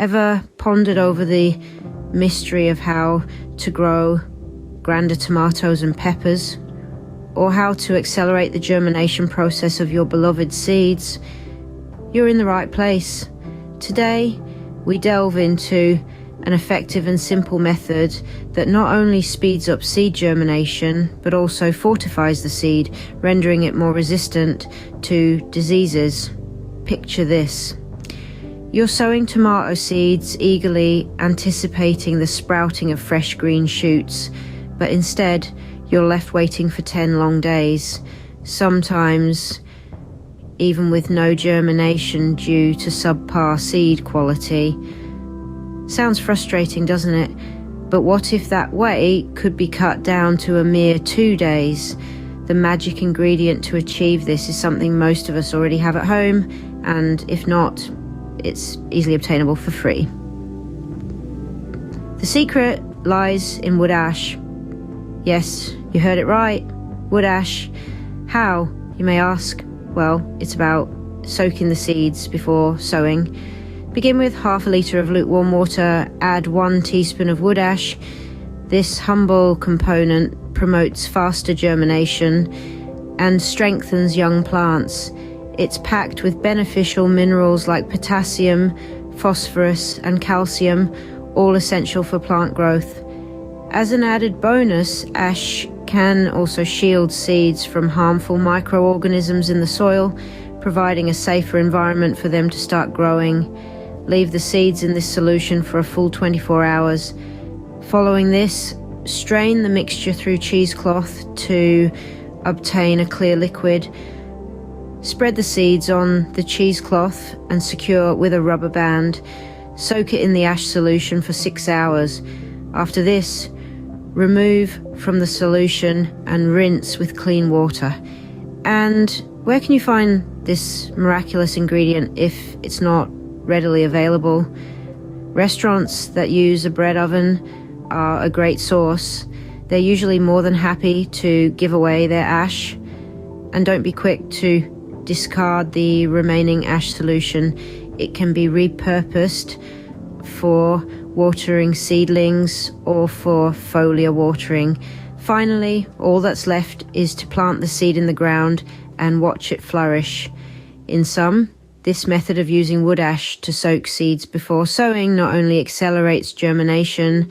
Ever pondered over the mystery of how to grow grander tomatoes and peppers, or how to accelerate the germination process of your beloved seeds? You're in the right place. Today, we delve into an effective and simple method that not only speeds up seed germination, but also fortifies the seed, rendering it more resistant to diseases. Picture this. You're sowing tomato seeds, eagerly anticipating the sprouting of fresh green shoots, but instead, you're left waiting for 10 long days, sometimes even with no germination due to subpar seed quality. Sounds frustrating, doesn't it? But what if that wait could be cut down to a mere 2 days? The magic ingredient to achieve this is something most of us already have at home, and if not, it's easily obtainable for free. The secret lies in wood ash. Yes, you heard it right, wood ash. How, you may ask? Well, it's about soaking the seeds before sowing. Begin with half a litre of lukewarm water, add 1 teaspoon of wood ash. This humble component promotes faster germination and strengthens young plants. It's packed with beneficial minerals like potassium, phosphorus, and calcium, all essential for plant growth. As an added bonus, ash can also shield seeds from harmful microorganisms in the soil, providing a safer environment for them to start growing. Leave the seeds in this solution for a full 24 hours. Following this, strain the mixture through cheesecloth to obtain a clear liquid. Spread the seeds on the cheesecloth and secure with a rubber band. Soak it in the ash solution for 6 hours. After this, remove from the solution and rinse with clean water. And where can you find this miraculous ingredient if it's not readily available? Restaurants that use a bread oven are a great source. They're usually more than happy to give away their ash. And don't be quick to discard the remaining ash solution. It can be repurposed for watering seedlings or for foliar watering. Finally, all that's left is to plant the seed in the ground and watch it flourish. In sum, this method of using wood ash to soak seeds before sowing not only accelerates germination,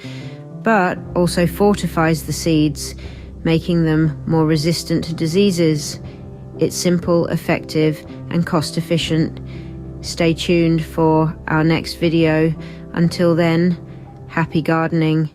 but also fortifies the seeds, making them more resistant to diseases. It's simple, effective, and cost-efficient. Stay tuned for our next video. Until then, happy gardening.